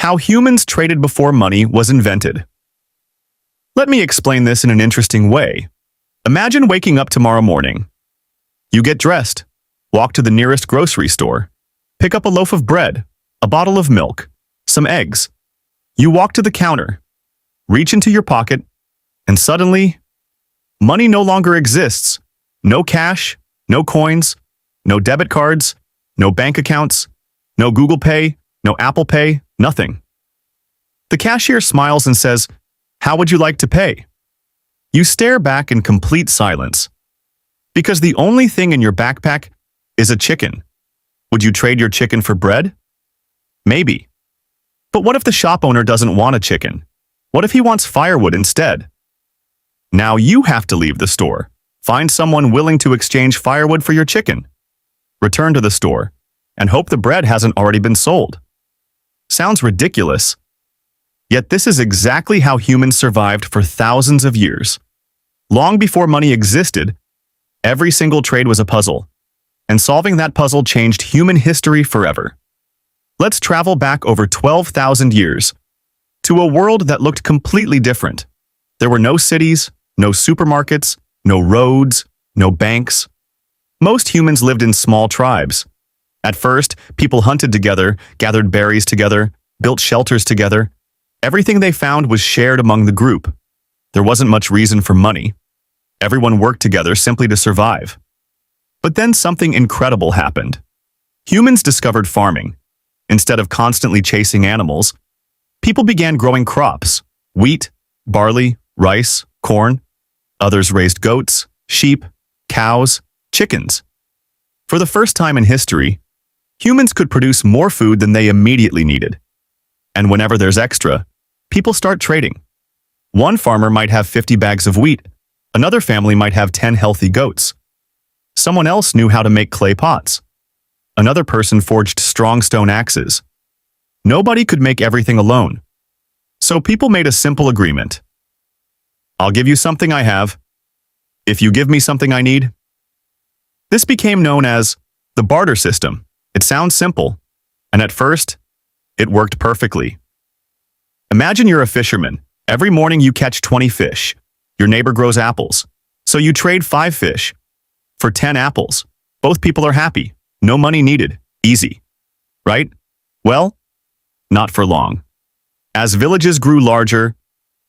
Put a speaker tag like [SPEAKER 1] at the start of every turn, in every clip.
[SPEAKER 1] How humans traded before money was invented. Let me explain this in an interesting way. Imagine waking up tomorrow morning. You get dressed, walk to the nearest grocery store, pick up a loaf of bread, a bottle of milk, some eggs. You walk to the counter, reach into your pocket, and suddenly, money no longer exists. No cash, no coins, no debit cards, no bank accounts, no Google Pay, no Apple Pay, nothing. The cashier smiles and says, "How would you like to pay?" You stare back in complete silence. Because the only thing in your backpack is a chicken. Would you trade your chicken for bread? Maybe. But what if the shop owner doesn't want a chicken? What if he wants firewood instead? Now you have to leave the store. Find someone willing to exchange firewood for your chicken. Return to the store and hope the bread hasn't already been sold. Sounds ridiculous. Yet this is exactly how humans survived for thousands of years. Long before money existed, every single trade was a puzzle, and solving that puzzle changed human history forever. Let's travel back over 12,000 years to a world that looked completely different. There were no cities, no supermarkets, no roads, no banks. Most humans lived in small tribes. At first, people hunted together, gathered berries together, built shelters together. Everything they found was shared among the group. There wasn't much reason for money. Everyone worked together simply to survive. But then something incredible happened. Humans discovered farming. Instead of constantly chasing animals, people began growing crops: wheat, barley, rice, corn. Others raised goats, sheep, cows, chickens. For the first time in history, humans could produce more food than they immediately needed. And whenever there's extra, people start trading. One farmer might have 50 bags of wheat. Another family might have 10 healthy goats. Someone else knew how to make clay pots. Another person forged strong stone axes. Nobody could make everything alone. So people made a simple agreement. I'll give you something I have, if you give me something I need. This became known as the barter system. It sounds simple, and at first, it worked perfectly. Imagine you're a fisherman. Every morning you catch 20 fish. Your neighbor grows apples, so you trade 5 fish for 10 apples. Both people are happy. No money needed. Easy. Right? Well, not for long. As villages grew larger,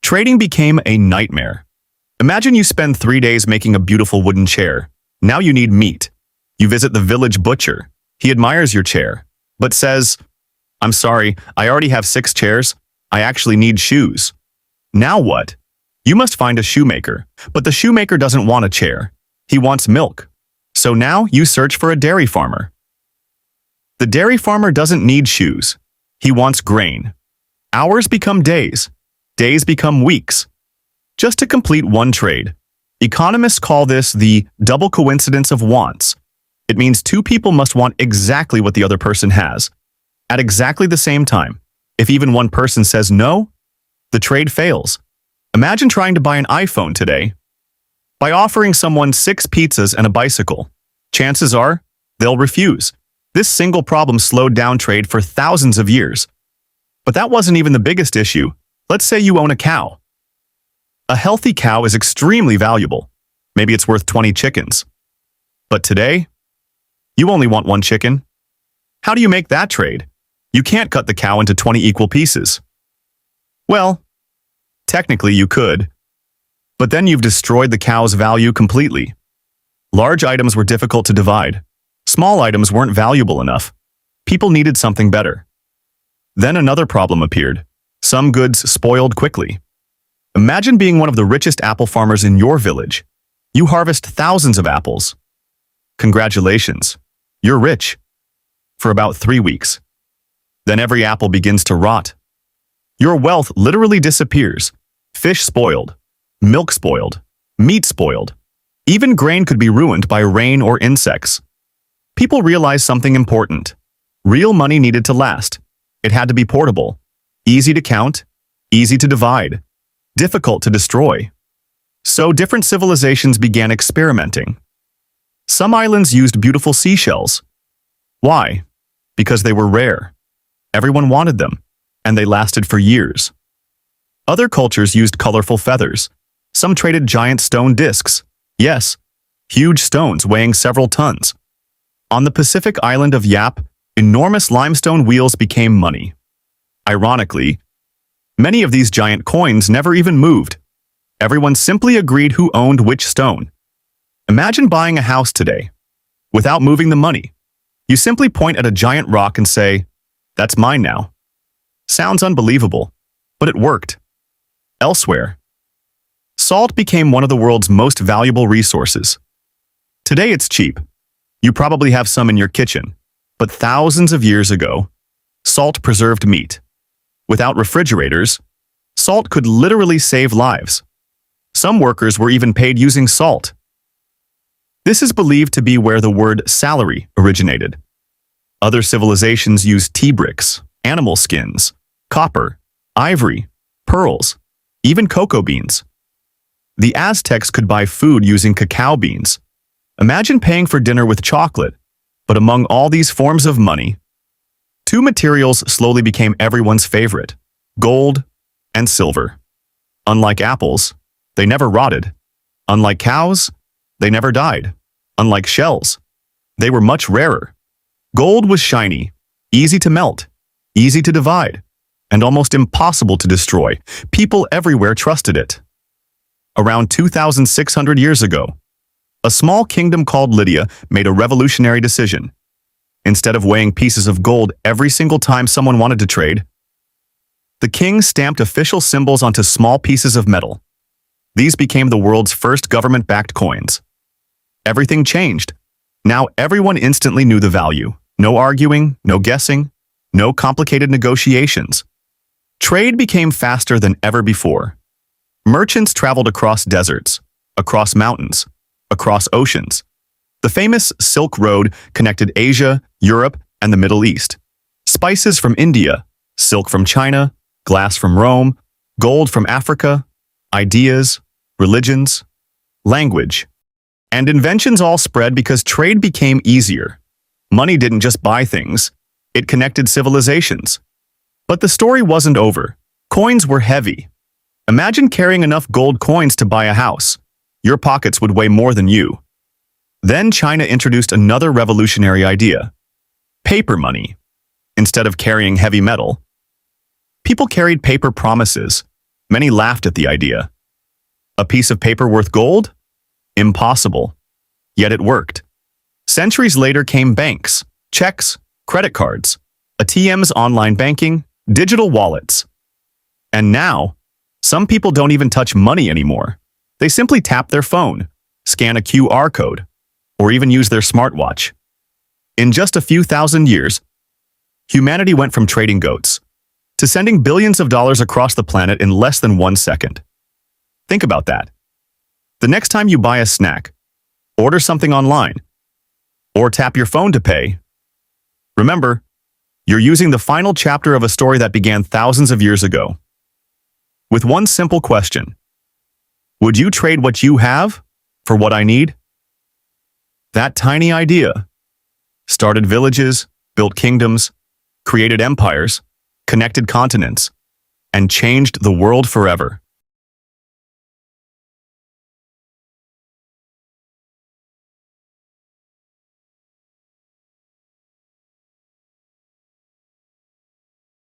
[SPEAKER 1] trading became a nightmare. Imagine you spend 3 days making a beautiful wooden chair. Now you need meat. You visit the village butcher. He admires your chair, but says, "I'm sorry, I already have 6 chairs. I actually need shoes." Now what? You must find a shoemaker, but the shoemaker doesn't want a chair. He wants milk. So now you search for a dairy farmer. The dairy farmer doesn't need shoes. He wants grain. Hours become days. Days become weeks. Just to complete one trade. Economists call this the double coincidence of wants. It means 2 people must want exactly what the other person has, at exactly the same time. If even one person says no, the trade fails. Imagine trying to buy an iPhone today. By offering someone 6 pizzas and a bicycle, chances are they'll refuse. This single problem slowed down trade for thousands of years. But that wasn't even the biggest issue. Let's say you own a cow. A healthy cow is extremely valuable. Maybe it's worth 20 chickens. But today, you only want 1 chicken. How do you make that trade? You can't cut the cow into 20 equal pieces. Well, technically you could, but then you've destroyed the cow's value completely. Large items were difficult to divide. Small items weren't valuable enough. People needed something better. Then another problem appeared. Some goods spoiled quickly. Imagine being one of the richest apple farmers in your village. You harvest thousands of apples. Congratulations, you're rich. For about 3 weeks. Then every apple begins to rot. Your wealth literally disappears. Fish spoiled, milk spoiled, meat spoiled. Even grain could be ruined by rain or insects. People realized something important. Real money needed to last. It had to be portable, easy to count, easy to divide, difficult to destroy. So different civilizations began experimenting. Some islands used beautiful seashells. Why? Because they were rare. Everyone wanted them. and they lasted for years. Other cultures used colorful feathers. Some traded giant stone discs. Yes, huge stones weighing several tons. On the Pacific island of Yap, enormous limestone wheels became money. Ironically, many of these giant coins never even moved. Everyone simply agreed who owned which stone. Imagine buying a house today. Without moving the money, you simply point at a giant rock and say, "That's mine now." Sounds unbelievable, but it worked. Elsewhere, salt became one of the world's most valuable resources. Today it's cheap. You probably have some in your kitchen, but thousands of years ago, salt preserved meat. Without refrigerators, salt could literally save lives. Some workers were even paid using salt. This is believed to be where the word salary originated. Other civilizations used tea bricks, animal skins, copper, ivory, pearls, even cocoa beans. The Aztecs could buy food using cacao beans. Imagine paying for dinner with chocolate. But among all these forms of money, two materials slowly became everyone's favorite: gold and silver. Unlike apples, they never rotted. Unlike cows, they never died. Unlike shells, they were much rarer. Gold was shiny, easy to melt, easy to divide, and almost impossible to destroy. People everywhere trusted it. Around 2,600 years ago, a small kingdom called Lydia made a revolutionary decision. Instead of weighing pieces of gold every single time someone wanted to trade, the king stamped official symbols onto small pieces of metal. These became the world's first government-backed coins. Everything changed. Now everyone instantly knew the value. No arguing, no guessing, no complicated negotiations. Trade became faster than ever before. Merchants traveled across deserts, across mountains, across oceans. The famous Silk Road connected Asia, Europe, and the Middle East. Spices from India, silk from China, glass from Rome, gold from Africa, ideas, religions, language, and inventions all spread because trade became easier. Money didn't just buy things, it connected civilizations. But the story wasn't over. Coins were heavy. Imagine carrying enough gold coins to buy a house. Your pockets would weigh more than you. Then China introduced another revolutionary idea: paper money. Instead of carrying heavy metal, people carried paper promises. Many laughed at the idea. A piece of paper worth gold? Impossible. Yet it worked. Centuries later came banks, checks, credit cards, ATMs, online banking, digital wallets. And now, some people don't even touch money anymore. They simply tap their phone, scan a QR code, or even use their smartwatch. In just a few thousand years, humanity went from trading goats to sending billions of dollars across the planet in less than 1 second. Think about that. The next time you buy a snack, order something online, or tap your phone to pay, remember, you're using the final chapter of a story that began thousands of years ago. With one simple question: would you trade what you have for what I need? That tiny idea started villages, built kingdoms, created empires, connected continents, and changed the world forever.